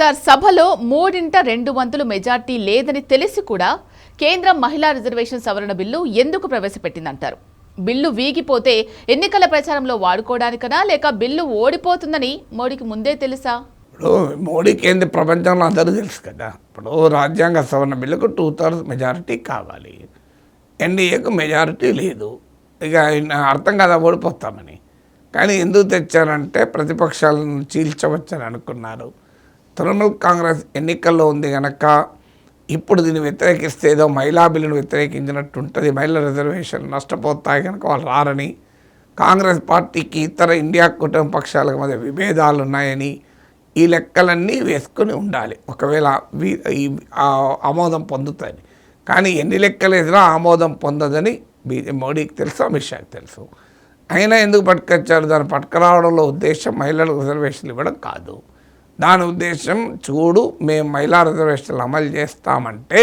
Sir సభలో 3/2 majority లేదని తెలిసి కూడా కేంద్రం మహిళా రిజర్వేషన్ సవరణ బిల్లు ఎందుకు ప్రవేశపెట్టిందంటారు? బిల్లు వీగిపోతే ఎన్నికల ప్రచారంలో వాడుకోవడానికనా లేక బిల్లు ఓడిపోతుందని మోడీకి ముందే తెలుసా? ఇప్పుడు మోడీకి ఏంది ప్రపంచంలో అందరూ తెలుసు కదా. ఇప్పుడు రాజ్యాంగ సవరణ బిల్లుకు 2/3 మెజారిటీ కావాలి. ఎన్డీఏకు మెజారిటీ లేదు. ఇక అర్థం కదా ఓడిపోతామని. కానీ ఎందుకు తెచ్చారంటే ప్రతిపక్షాలను చీల్చవచ్చని అనుకున్నారు. తృణమూల్ కాంగ్రెస్ ఎన్నికల్లో ఉంది కనుక ఇప్పుడు దీన్ని వ్యతిరేకిస్తే ఏదో మహిళా బిల్లును వ్యతిరేకించినట్టు ఉంటుంది, మహిళా రిజర్వేషన్ నష్టపోతాయి కనుక వాళ్ళు రారని, కాంగ్రెస్ పార్టీకి ఇతర ఇండియా కుటుంబ పక్షాలకు మధ్య విభేదాలు ఉన్నాయని ఈ లెక్కలన్నీ వేసుకొని ఉండాలి ఒకవేళ ఆమోదం పొందుతుంది. కానీ ఎన్ని లెక్కలు ఎదురా ఆమోదం పొందదని మోడీకి తెలుసు, అమిత్ షాకి తెలుసు. అయినా ఎందుకు పట్టుకొచ్చారు? దాన్ని పట్టుకురావడంలో ఉద్దేశం మహిళలకు రిజర్వేషన్లు ఇవ్వడం కాదు. దాని ఉద్దేశం చూడు, మేము మహిళా రిజర్వేషన్లు అమలు చేస్తామంటే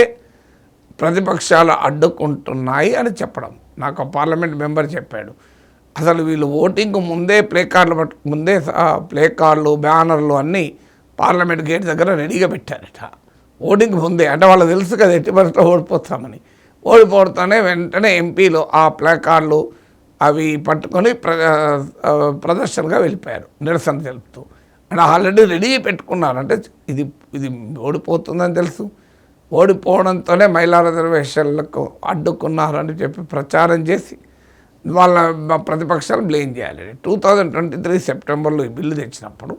ప్రతిపక్షాలు అడ్డుకుంటున్నాయి అని చెప్పడం. నాకు పార్లమెంట్ మెంబర్ చెప్పాడు. అసలు వీళ్ళు ఓటింగ్ ముందే ప్లే కార్డులు బ్యానర్లు అన్నీ పార్లమెంట్ గేట్ దగ్గర రెడీగా పెట్టారట. ఓటింగ్ ముందే, అంటే వాళ్ళు తెలుసు కదా ఎట్టి పరిస్థితుల్లో ఓడిపోతామని. ఓడిపోతానే వెంటనే ఎంపీలు ఆ ప్లే కార్డులు అవి పట్టుకొని ప్రదర్శనగా వెళ్ళిపోయారు నిరసన తెలుపుతూ. అంటే ఆల్రెడీ రెడీ పెట్టుకున్నారు. అంటే ఇది ఓడిపోతుందని తెలుసు. ఓడిపోవడంతోనే మహిళా రిజర్వేషన్లకు అడ్డుకున్నారని చెప్పి ప్రచారం చేసి వాళ్ళ ప్రతిపక్షాలు బ్లేమ్ చేయాలి. 2023 సెప్టెంబర్లో ఈ బిల్లు తెచ్చినప్పుడు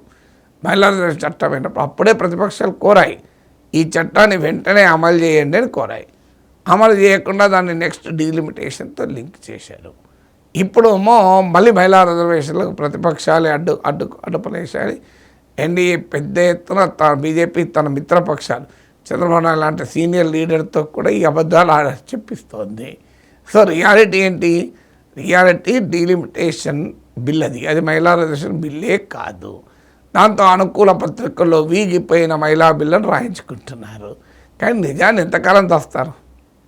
మహిళా రిజర్వేషన్ చట్టం అయినప్పుడు అప్పుడే ప్రతిపక్షాలు కోరాయి, ఈ చట్టాన్ని వెంటనే అమలు చేయండి అని కోరాయి. అమలు చేయకుండా దాన్ని నెక్స్ట్ డీలిమిటేషన్తో లింక్ చేశారు. ఇప్పుడు మళ్ళీ మహిళా రిజర్వేషన్లకు ప్రతిపక్షాలే అడ్డుపడేసారి. ఎన్డీఏ పెద్ద ఎత్తున బీజేపీ తన మిత్రపక్షాలు చంద్రబాబు నాయుడు లాంటి సీనియర్ లీడర్తో కూడా ఈ అబద్ధాలు చెప్పిస్తోంది. సో రియాలిటీ ఏంటి? రియాలిటీ డీలిమిటేషన్ బిల్, అది మహిళా రిజర్వేషన్ బిల్లే కాదు. దాంతో అనుకూల పత్రికల్లో వీగిపోయిన మహిళా బిల్లును రాయించుకుంటున్నారు. కానీ నిజాన్ని ఎంతకాలం తెస్తారు?